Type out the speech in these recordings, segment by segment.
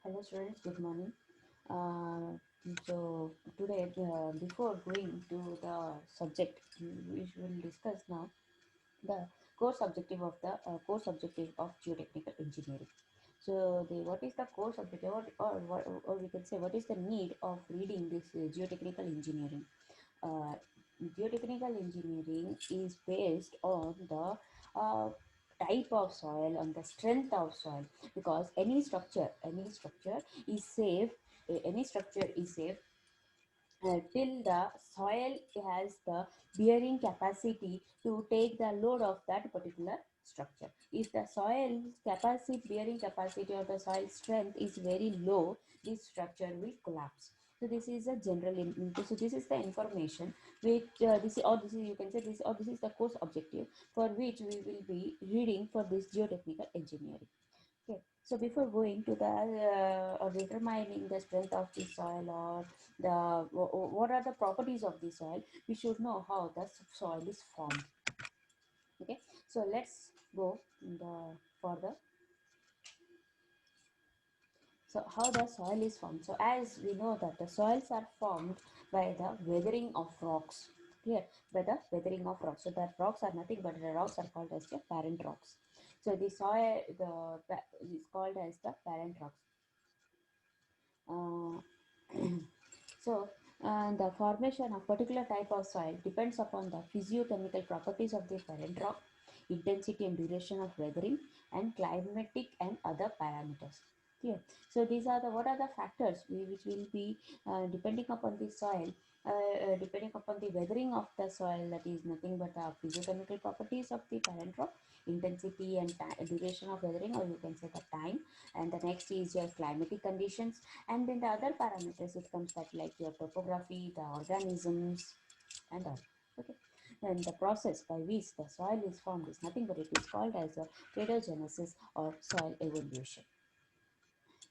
Hello students, good morning. So today, before going to the subject, we will discuss now the core subjective of geotechnical engineering. So what is the core subjective, or we can say what is the need of reading this geotechnical engineering? uh, Geotechnical engineering is based on the type of soil, on the strength of soil, because any structure is safe. Any structure is safe till the soil has the bearing capacity to take the load of that particular structure. If the soil capacity, bearing capacity, or the soil strength is very low, this structure will collapse. So this is a so this is the information which this is, you can say this, or this is the course objective for which we will be reading for this geotechnical engineering. Okay, so before going to the or determining the strength of the soil, or what are the properties of the soil, we should know how the soil is formed. Okay, so let's go further. So how the soil is formed. So as we know that the soils are formed by the weathering of rocks. Clear? By the weathering of rocks. So the rocks are nothing but the rocks are called as the parent rocks. So the soil is called as the parent rocks. Uh, so, the formation of particular type of soil depends upon the physiochemical properties of the parent rock, intensity and duration of weathering, and climatic and other parameters. Clear? So these are the what are the factors which will be depending upon the soil, depending upon the weathering of the soil. That is nothing but the physiochemical properties of the parent rock, intensity and duration of weathering, or you can say the time. And the next is your climatic conditions, and then the other parameters it comes that like your topography, the organisms, and all. Okay, and the process by which the soil is formed is nothing but it is called as a pedogenesis or soil evolution.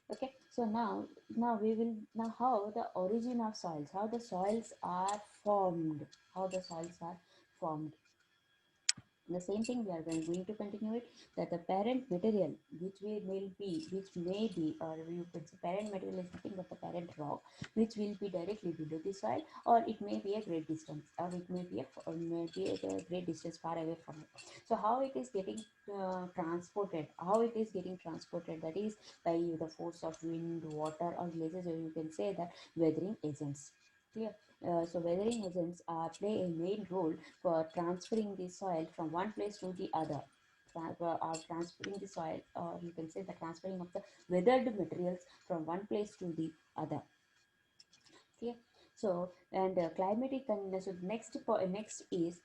Okay, so now we will now how the origin of soils, how the soils are formed, how the soils are formed. The same thing we are going to continue it, that the parent material which may be or you could say parent material is nothing but the parent rock which will be directly below the soil, or it may be a great distance, or it may be a great distance far away from it. So how it is getting transported, that is by the force of wind, water, or glaciers, or you can say that weathering agents. Clear? So weathering agents play a main role for transferring the soil from one place to the other. Are transferring the soil, or you can say the transferring of the weathered materials from one place to the other. Okay. So and so next is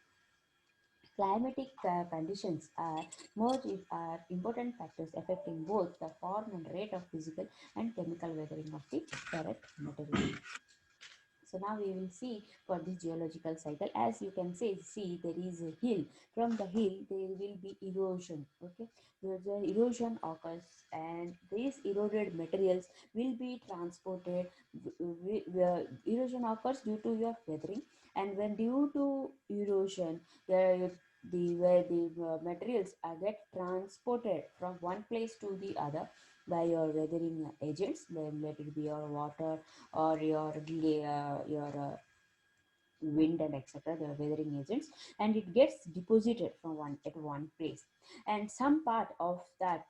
climatic conditions are important factors affecting both the form and rate of physical and chemical weathering of the parent material. So now we will see for this geological cycle. As you can see there is a hill. From the hill there will be erosion. Okay, the erosion occurs, and these eroded materials will be transported. Erosion occurs due to your weathering, and when due to erosion, where the materials are get transported from one place to the other by your weathering agents, then let it be your water or your wind and etc., the weathering agents, and it gets deposited from one place, and some part of that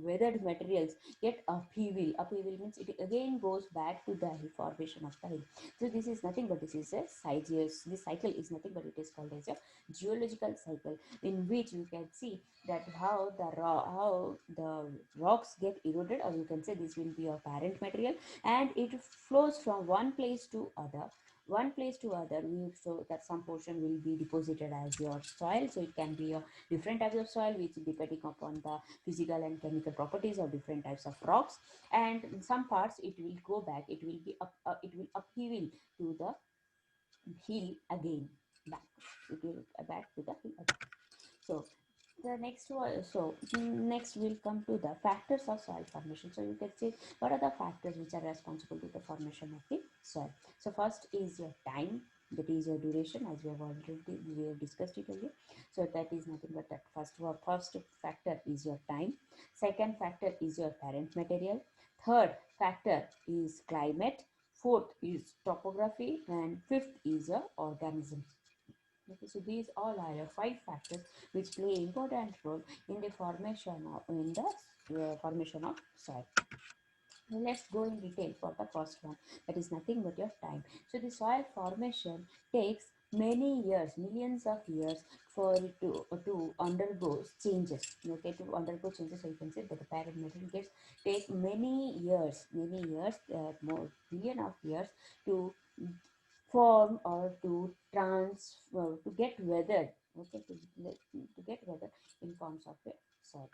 weathered materials get upheaval means it again goes back to the formation of the hill. So this is nothing but this is a this cycle is nothing but it is called as a geological cycle, in which you can see that how the rocks get eroded, or you can say this will be your parent material, and it flows from one place to other. So that some portion will be deposited as your soil, so it can be a different types of soil which depending upon the physical and chemical properties of different types of rocks, and in some parts it will go back, it will upheaval to the hill again, back it will back to the hill again. So the next one, so next we'll come to the factors of soil formation. So you can see what are the factors which are responsible to the formation of the soil. So first is your time, that is your duration, as we have discussed it earlier. So that is nothing but that first factor is your time. Second factor is your parent material. third factor is climate, fourth is topography, and fifth is organisms. Okay, so these all are your five factors which play important role in the formation of soil. Now let's go in detail for the first one, that is nothing but your time. So the soil formation takes many years, millions of years for it to undergo changes. Okay, to undergo changes, so you can say that the parent material gets take many years, more billion of years to form or to to get weathered. Okay, to get weathered in forms of a soil.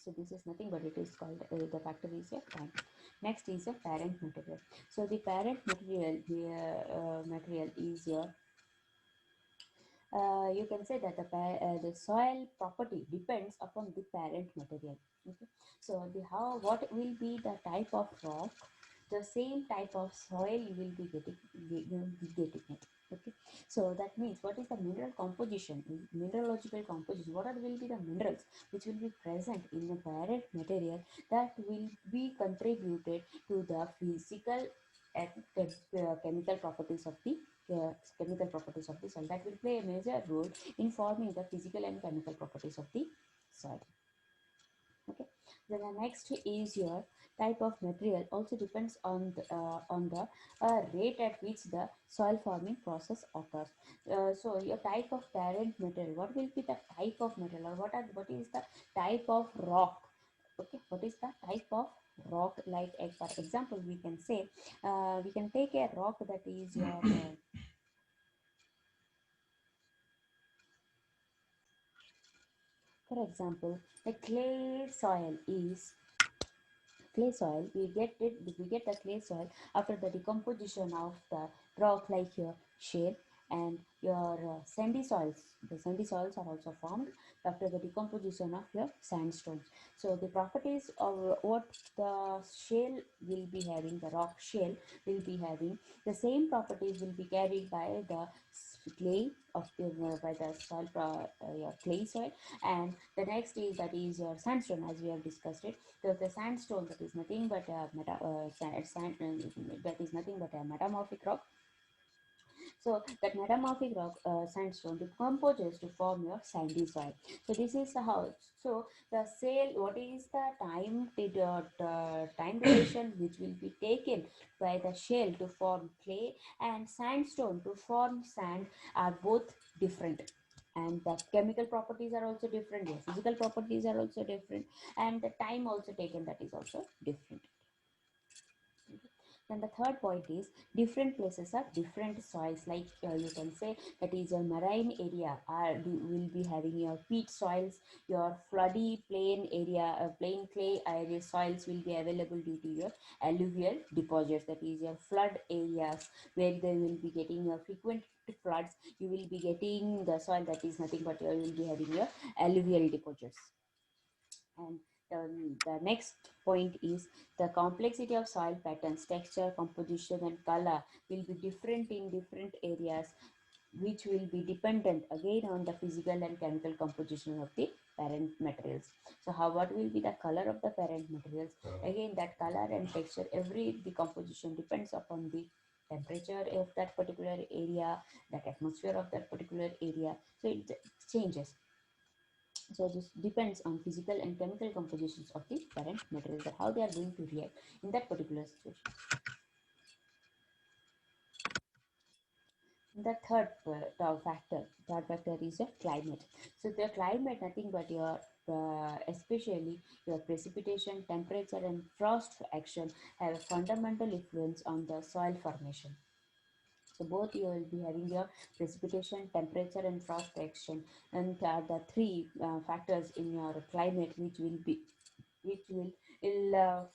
So this is nothing but it is called the factor is a time. Next is a parent material. So the parent material here material is your you can say that the soil property depends upon the parent material. Okay, so the how what will be the type of rock, the same type of soil you will be getting it. Okay, so that means what is the mineral composition, mineralogical composition, what are will be the minerals which will be present in the parent material that will be contributed to the physical and chemical properties of the chemical properties of the soil, that will play a major role in forming the physical and chemical properties of the soil. Okay, then the next is your type of material also depends on the rate at which the soil forming process occurs. So your type of parent material, what will be the type of material, or what is the type of rock. Okay, what is the type of rock, like for example we can say we can take a rock that is your for example, the clay soil is clay soil. We get the clay soil after the decomposition of the rock, like your shale and your sandy soils. The sandy soils are also formed after the decomposition of your sandstones. So the properties of what the shale will be having, the rock shale will be having, the same properties will be carried by the clay of the by the soil your clay soil. And the next is that is your sandstone, as we have discussed it. So the sandstone, that is nothing but a that is nothing but a metamorphic rock. So that metamorphic rock sandstone decomposes to form your sandy soil. So this is how. So the sale, what is the time duration which will be taken by the shale to form clay and sandstone to form sand are both different. And the chemical properties are also different. The physical properties are also different, and the time also taken, that is also different. Then the third point is different places have different soils. Like you can say that is your marine area will be having your peat soils, your floody plain area, plain clay area soils will be available due to your alluvial deposits. That is your flood areas where they will be getting your frequent floods. You will be getting the soil that is nothing but you will be having your alluvial deposits. And the next point is the complexity of soil patterns, texture, composition, and color will be different in different areas, which will be dependent again on the physical and chemical composition of the parent materials. So, how what will be the color of the parent materials? Again, that color and texture, every the composition depends upon the temperature of that particular area, that atmosphere of that particular area. So it changes. So this depends on physical and chemical compositions of the parent materials, that how they are going to react in that particular situation. The third factor is your climate. So the climate, nothing but your especially your precipitation, temperature, and frost action have a fundamental influence on the soil formation. So both you will be having your precipitation, temperature, and frost action, and the three factors in your climate which will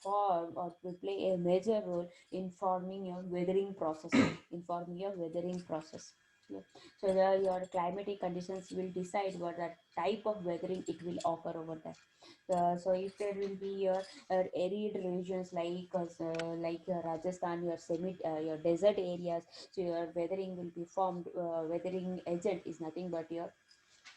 form or will play a major role in forming your weathering process. In forming your weathering process. Yeah. So your climatic conditions will decide what the type of weathering it will occur over there. So if there will be your arid regions like Rajasthan, your desert areas, so your weathering will be formed. Weathering agent is nothing but your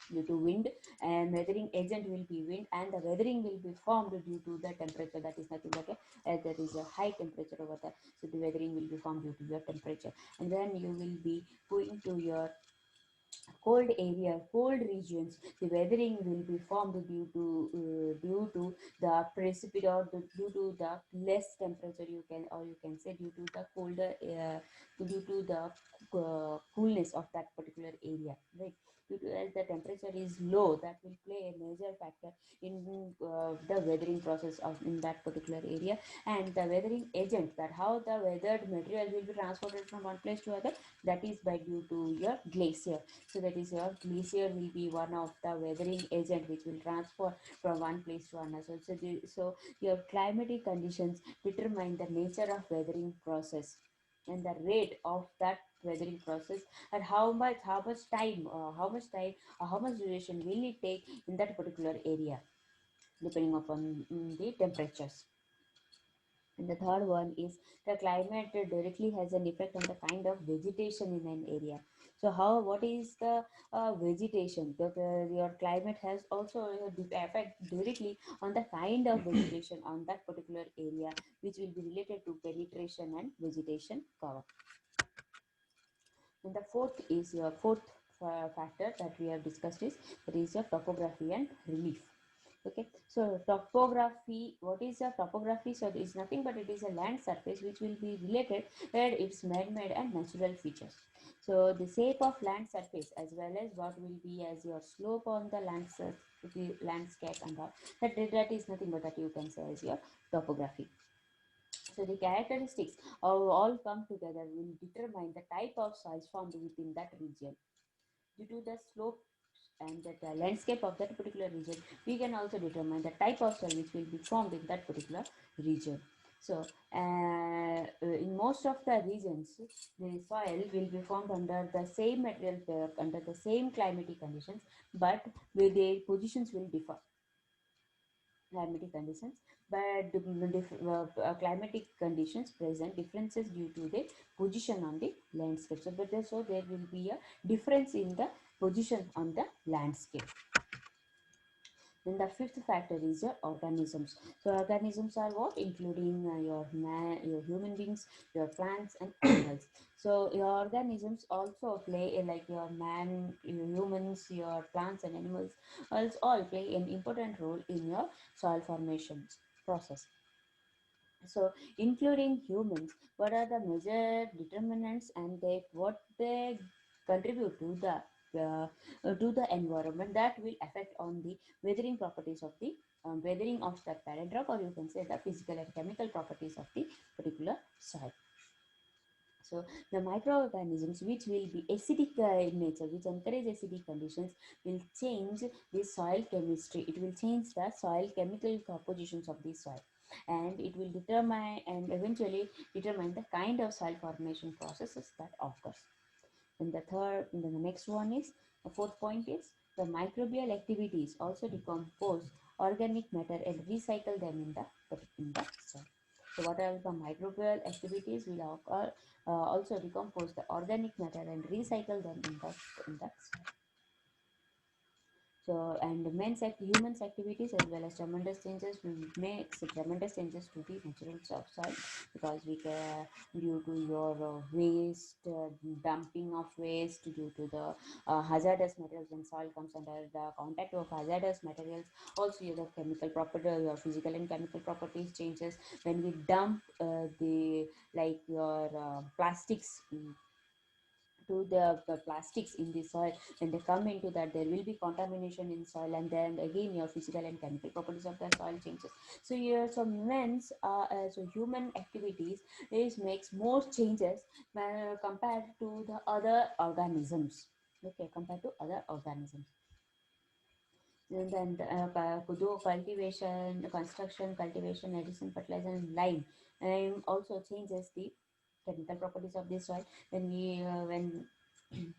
due to wind, and weathering agent will be wind, and the weathering will be formed due to the temperature. That is nothing but there is a high temperature over there, so the weathering will be formed due to your temperature. And then you will be going to your cold area, cold regions. The weathering will be formed due to the precipitate, or due to the less temperature, you can, or you can say due to the colder due to the coolness of that particular area, right? Due to, as the temperature is low, that will play a major factor in the weathering process of in that particular area. And the weathering agent, that how the weathered material will be transported from one place to other, that is by due to your glacier. So that is your glacier will be one of the weathering agent which will transfer from one place to another. So your climatic conditions determine the nature of weathering process and the rate of that weathering process, and how much time or how much duration will it take in that particular area, depending upon the temperatures. And the third one is the climate directly has an effect on the kind of vegetation in an area. So what is the vegetation? Your climate has also effect directly on the kind of vegetation on that particular area, which will be related to penetration and vegetation cover. And the fourth factor that we have discussed is that is your topography and relief. Okay, so topography, what is a topography? So it is nothing but it is a land surface which will be related where its man-made and natural features. So the shape of land surface as well as what will be as your slope on the the landscape and all, that is nothing but that you can say as your topography. So the characteristics of all come together will determine the type of soils formed within that region. Due to the slope and the landscape of that particular region, we can also determine the type of soil which will be formed in that particular region. So, in most of the regions, the soil will be formed under the same material pair, under the same climatic conditions, but where their positions will differ, climatic conditions, but climatic conditions present differences due to the position on the landscape. So there will be a difference in the position on the landscape. Then the fifth factor is your organisms. So organisms are what? Including your human beings, your plants and animals. So your organisms also play like your man, your humans, your plants and animals also all play an important role in your soil formations process. So including humans, what are the major determinants and what they contribute to the environment that will affect on the weathering properties of the weathering of that parent rock, or you can say the physical and chemical properties of the particular soil. So the microorganisms which will be acidic in nature, which encourage acidic conditions, will change the soil chemistry. It will change the soil chemical compositions of the soil, and it will determine and eventually determine the kind of soil formation processes that occurs. Then the next one is the fourth point is the microbial activities also decompose organic matter and recycle them in the soil. So what are the microbial activities will occur, also decompose the organic matter and recycle them in the soil. So, and humans activities as well as tremendous changes will make tremendous changes to the natural soil, because we can, due to your waste, dumping of waste, due to the hazardous materials when soil comes under the contact of hazardous materials, also your chemical property, your physical and chemical properties changes when we dump the like your plastics to the plastics in the soil. When they come into that, there will be contamination in soil, and then again your physical and chemical properties of the soil changes. So here some men's so human activities is makes more changes compared to the other organisms, okay, compared to other organisms. And then cultivation, construction, cultivation, addition, fertilizer, and lime, also changes the chemical properties of the soil. When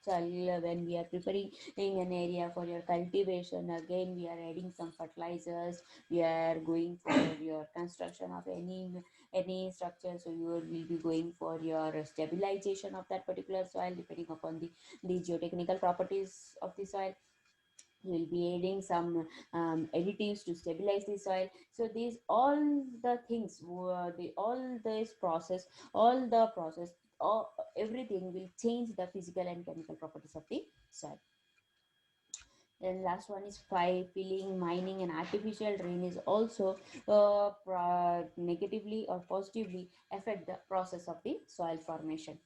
soil, when we are preparing in an area for your cultivation, again we are adding some fertilizers. We are going for your construction of any structure, so you will be going for your stabilization of that particular soil, depending upon the geotechnical properties of the soil. We'll be adding some additives to stabilize the soil. So these all the things, all this process, all the process, all, everything will change the physical and chemical properties of the soil. Then last one is filling, mining, and artificial rain is also negatively or positively affect the process of the soil formation.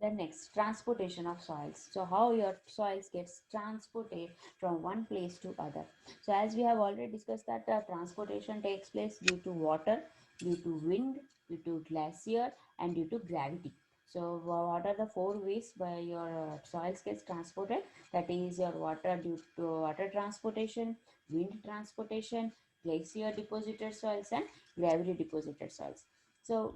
Then next, transportation of soils. So how your soils gets transported from one place to other. So as we have already discussed that transportation takes place due to water, due to wind, due to glacier, and due to gravity. So what are the four ways by your soils gets transported? That is your water due to water transportation, wind transportation, glacier deposited soils, and gravity deposited soils. So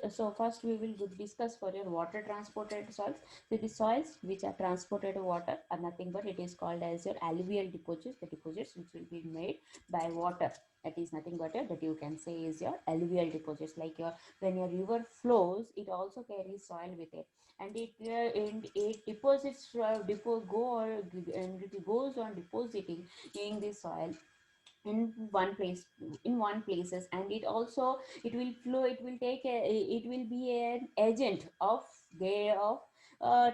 so first we will discuss for your water transported soils. So the soils which are transported water are nothing but it is called as your alluvial deposits, the deposits which will be made by water. That is nothing but that you can say is your alluvial deposits. Like your when your river flows, it also carries soil with it, and it deposits and it goes on depositing in the soil in one place, in one places, and it also it will flow, it will take a, it will be an agent of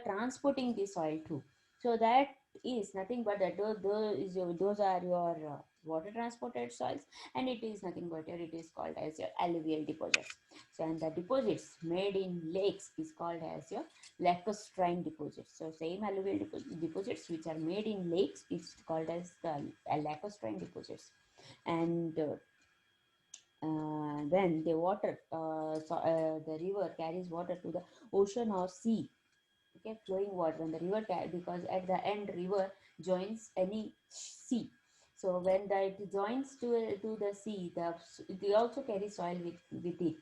transporting the soil too. So that is nothing but that those are your water transported soils, and it is nothing but it is called as your alluvial deposits. So and the deposits made in lakes is called as your lacustrine deposits. So same alluvial deposits which are made in lakes is called as the lacustrine deposits. And when the water the river carries water to the ocean or sea, okay, flowing water when the because at the end river joins any sea. So when that joins to the sea, they also carry soil with it.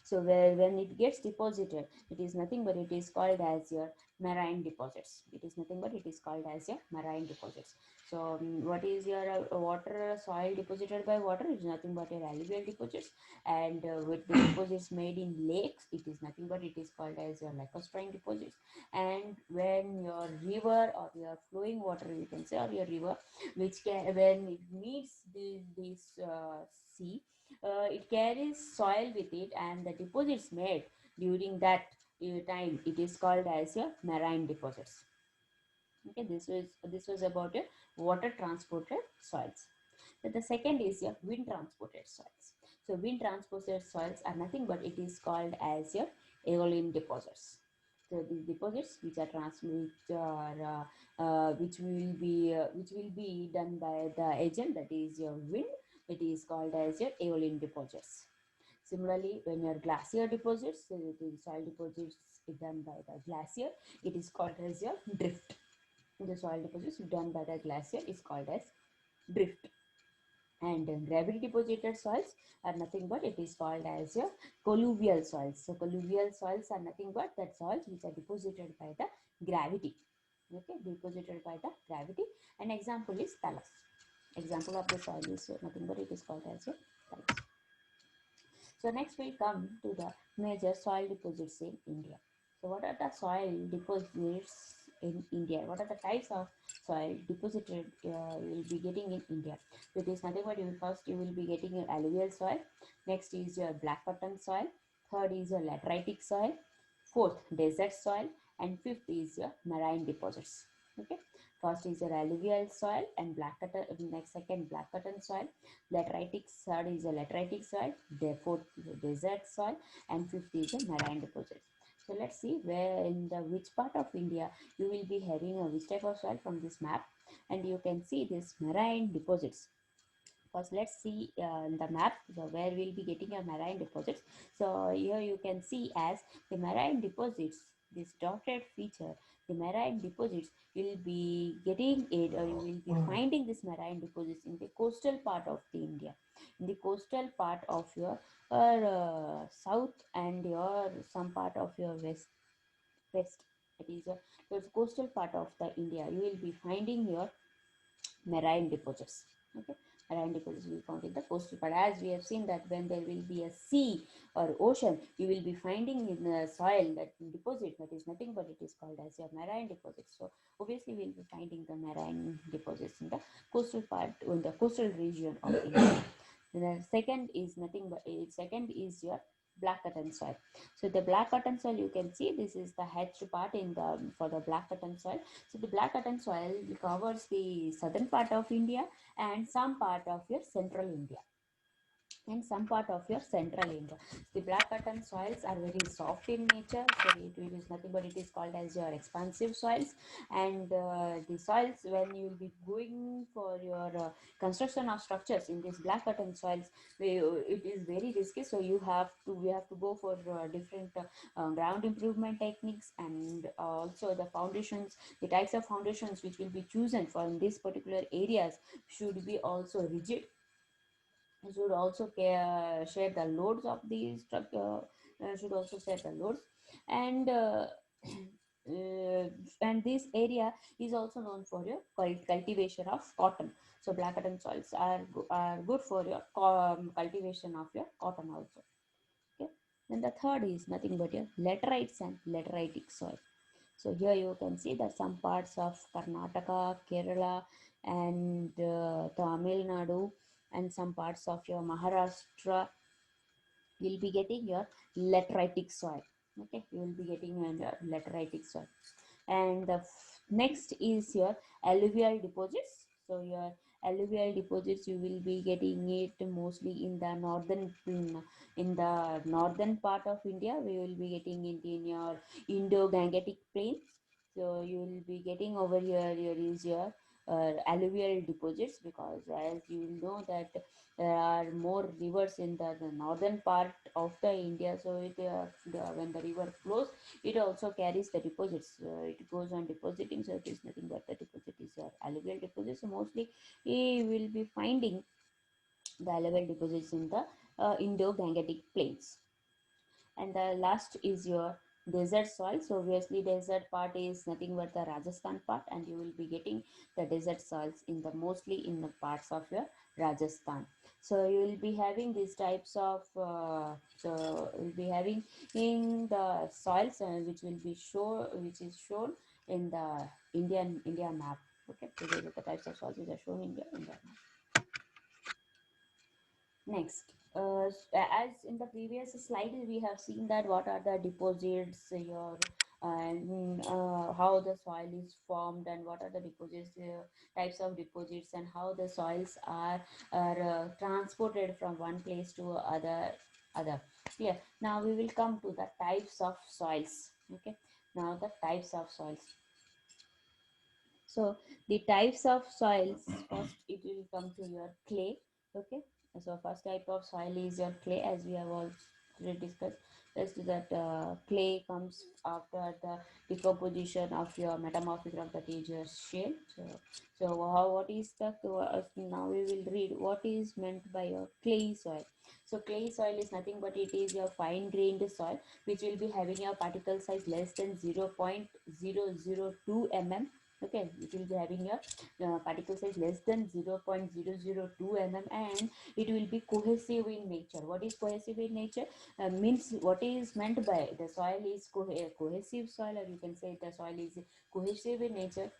So when it gets deposited, it is nothing but it is called as your marine deposits. It is nothing but it is called as your marine deposits. So what is your water soil deposited by water? It is nothing but your alluvial deposits. And with the deposits made in lakes, it is nothing but it is called as your lacustrine deposits. And when your river or your flowing water, you can say, or your river, which can when it meets this sea, it carries soil with it, and the deposits made during that time, it is called as your marine deposits. Okay, this was about your water transported soils. So the second is your wind transported soils. So wind transported soils are nothing but it is called as your aeolian deposits. So these deposits which are which will be done by the agent, that is your wind, it is called as your aeolian deposits. Similarly, when your glacier deposits, so the soil deposits is done by the glacier, it is called as your drift. The soil deposits done by the glacier is called as drift. And gravity deposited soils are nothing but it is called as your colluvial soils. So colluvial soils are nothing but that soils which are deposited by the gravity. Okay, deposited by the gravity. An example is talus. Example of the soil is nothing but it is called as your talus. So next we come to the major soil deposits in India. So what are the soil deposits in India? What are the types of soil deposited you will be getting in India? So it is nothing but first you will be getting your alluvial soil. Next is your black cotton soil. Third is your lateritic soil. Fourth, desert soil. And fifth is your marine deposits. Okay. First is your alluvial soil and black cotton. Next, second, black cotton soil. Lateritic third is a lateritic soil, the fourth is a desert soil, and fifth is a marine deposit. So let's see where in the which part of India you will be having a which type of soil from this map, and you can see this marine deposits. First, let's see the map, so where we'll be getting a marine deposits. So here you can see as the marine deposits, this dotted feature, the marine deposits will be getting it, or you will be finding this marine deposits in the coastal part of the India, in the coastal part of your south and your some part of your west. That is your coastal part of the India. You will be finding your marine deposits. Okay, marine deposits will be found in the coastal part. As we have seen that when there will be a sea or ocean, you will be finding in the soil that deposit that is nothing but it is called as your marine deposits. So obviously we'll be finding the marine deposits in the coastal part, in the coastal region of India. The second is nothing but second is your black cotton soil. So the black cotton soil, you can see this is the hatched part in the for the black cotton soil. So the black cotton soil covers the southern part of India and some part of your central India and some part of your central India. The black cotton soils are very soft in nature, so it is nothing but it is called as your expansive soils. And the soils, when you will be going for your construction of structures in these black cotton soils, it is very risky. So we have to go for different ground improvement techniques, and also the foundations, the types of foundations which will be chosen for these particular areas should be also rigid, should also share the loads of the structure, should also share the loads. And uh, and this area is also known for your cultivation of cotton. So black cotton soils are good for your cultivation of your cotton also. Okay. Then the third is nothing but your laterites and lateritic soil. So here you can see that some parts of Karnataka, Kerala, and Tamil Nadu, and some parts of your Maharashtra will be getting your lateritic soil. Okay, you will be getting your lateritic soil. And the next is your alluvial deposits. So your alluvial deposits, you will be getting it mostly in the in the northern part of India. We will be getting it in your Indo-Gangetic plain. So you will be getting over here, here is your alluvial deposits, because as you know that there are more rivers in the northern part of the India. So when the river flows, it also carries the deposits. It goes on depositing, so it is nothing but the deposit is your alluvial deposits. So mostly we will be finding the alluvial deposits in the Indo-Gangetic plains. And the last is your desert soil. So obviously desert part is nothing but the Rajasthan part, and you will be getting the desert soils in the mostly in the parts of your Rajasthan. So you will be having these types of so you'll be having in the soils which will be show which is shown in the India map. Okay, so these are the types of soils which are shown in the map. Next, as in the previous slide, we have seen that what are the deposits, your and how the soil is formed, and what are the deposits, types of deposits, and how the soils are transported from one place to other. Yeah. Now we will come to the types of soils. Okay. Now the types of soils. So the types of soils, first it will come to your clay. Okay. So first type of soil is your clay, as we have already discussed. Just that clay comes after the decomposition of your metamorphic rock, that is your shale. So what is the now we will read what is meant by your clay soil. So clay soil is nothing but it is your fine grained soil which will be having your particle size less than 0.002 mm. Okay, it will be having a particle size less than 0.002 mm, and it will be cohesive in nature. What is cohesive in nature? Means what is meant by the soil is cohesive soil, or you can say the soil is cohesive in nature.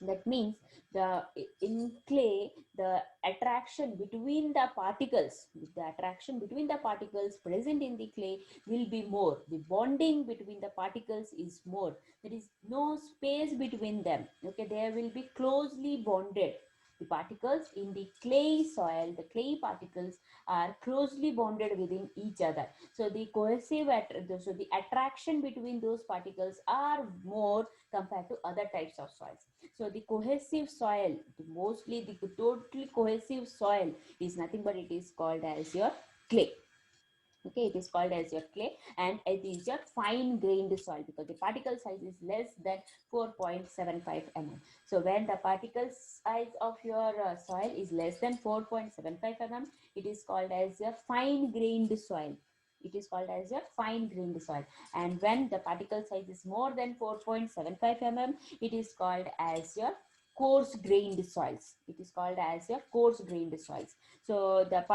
That means the in clay, the attraction between the particles present in the clay will be more. The bonding between the particles is more. There is no space between them. Okay, they will be closely bonded. The particles in the clay soil, the clay particles are closely bonded within each other. So so the attraction between those particles are more compared to other types of soils. So the cohesive soil, mostly the totally cohesive soil is nothing but it is called as your clay. Okay, it is called as your clay, and it is your fine grained soil because the particle size is less than 4.75 mm. So when the particle size of your soil is less than 4.75 mm, it is called as your fine grained soil. It is called as your fine grained soil. And when the particle size is more than 4.75 mm, it is called as your coarse grained soils. It is called as a coarse grained soils. So the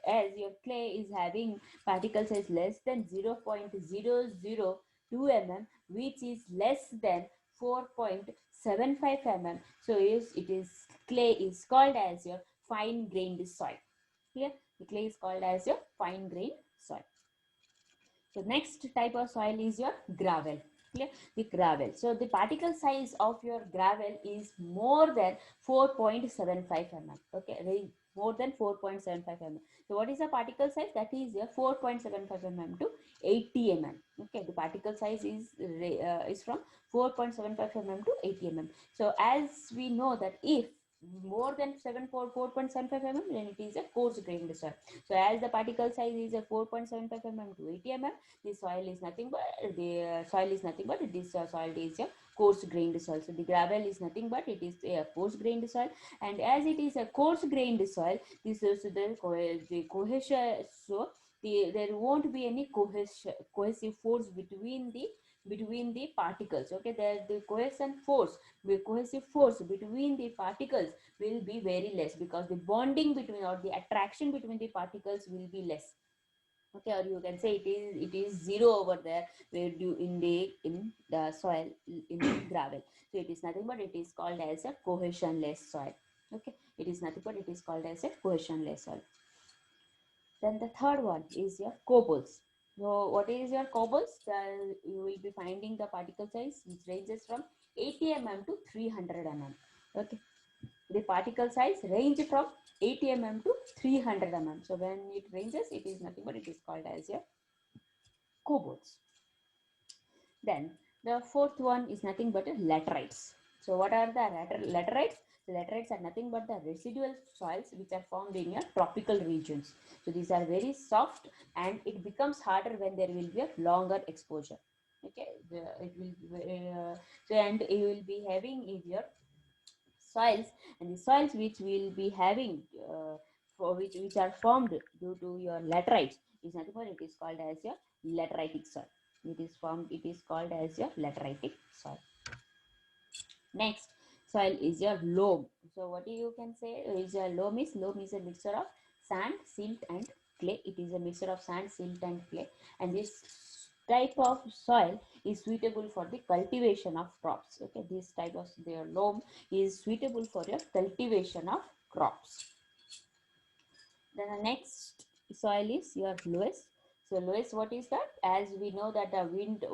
as your clay is having particle size less than 0.002 mm, which is less than 4.75 mm. So yes, it is clay is called as your fine grained soil. Here the clay is called as your fine grained soil. So next type of soil is your gravel. Clear? The gravel. So the particle size of your gravel is more than 4.75 mm. Okay, more than 4.75 mm. So what is the particle size? That is your 4.75 mm to 80 mm. Okay, the particle size is from 4.75 mm to 80 mm. So as we know that if more than 4.75 mm, then it is a coarse grained soil. So as the particle size is a 4.75 mm to 80 mm, the soil is nothing but this soil is a coarse grained soil. So the gravel is nothing but it is a coarse grained soil, and as it is a coarse grained soil, this is the cohesion. So there won't be any cohesive force between the particles. Okay, there the cohesive force between the particles will be very less, because the bonding between or the attraction between the particles will be less. Okay, or you can say it is zero over there, where you in the soil, in the gravel. So it is nothing but it is called as a cohesionless soil. Okay, it is nothing but it is called as a cohesionless soil. Then the third one is your cobbles. So what is your cobbles? You will be finding the particle size which ranges from 80 mm to 300 mm. Okay, the particle size range from 80 mm to 300 mm. So when it ranges, it is nothing but it is called as your cobbles. Then the fourth one is nothing but laterites. So what are the laterites? The laterites are nothing but the residual soils which are found in your tropical regions. So these are very soft, and it becomes harder when there will be a longer exposure. Okay, it will so, and you will be having in your soils, and the soils which will be having for which are formed due to your laterites is nothing but it is called as your lateritic soil. It is called as your lateritic soil. Next soil is your loam. So what you can say is a loam is a mixture of sand, silt and clay. It is a mixture of sand, silt and clay, and this type of soil is suitable for the cultivation of crops. Okay, this type of their loam is suitable for your cultivation of crops. Then the next soil is your loess. So loess, what is that? As we know that the wind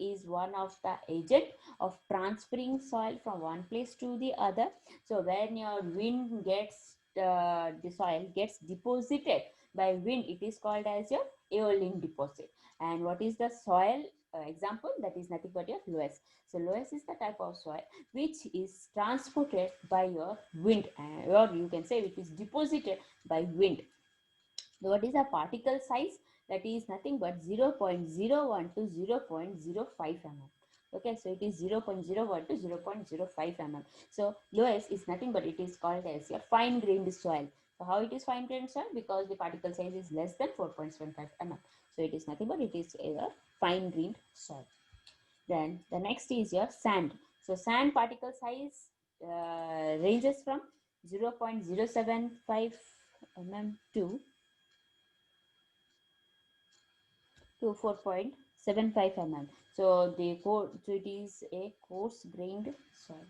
is one of the agent of transferring soil from one place to the other. So when your wind gets the soil gets deposited by wind, it is called as your aeolian deposit. And what is the soil example? That is nothing but your loess. So loess is the type of soil which is transported by your wind, or you can say it is deposited by wind. What is the particle size? That is nothing but 0.01 to 0.05 mm. Okay, so it is 0.01 to 0.05 mm. So loess is nothing but it is called as a fine grained soil. So how it is fine grained soil? Because the particle size is less than 4.75 mm. So it is nothing but it is a fine grained soil. Then the next is your sand. So sand particle size ranges from 0.075 mm to 4.75 mm. So so it is a coarse grained soil.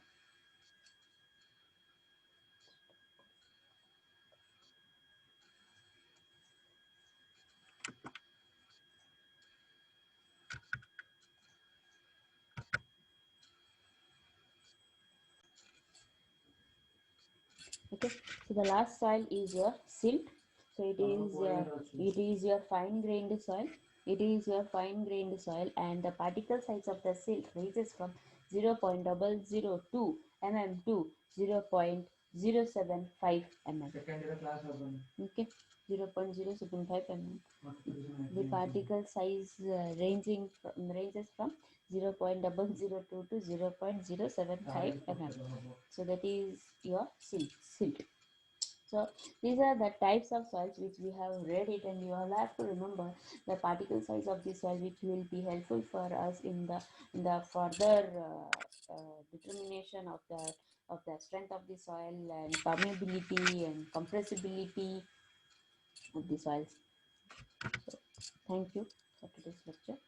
Okay, so the last soil is your silt. So it is your fine grained soil. It is your fine grained soil, and the particle size of the silt ranges from 0.002 mm to 0.075 mm. Okay, 0.075 mm. The particle size ranges from 0.002 to 0.075 mm. So that is your silt. So these are the types of soils which we have read it, and you will have to remember the particle size of the soil, which will be helpful for us in the further determination of the strength of the soil and permeability and compressibility of the soils. So thank you for today's lecture.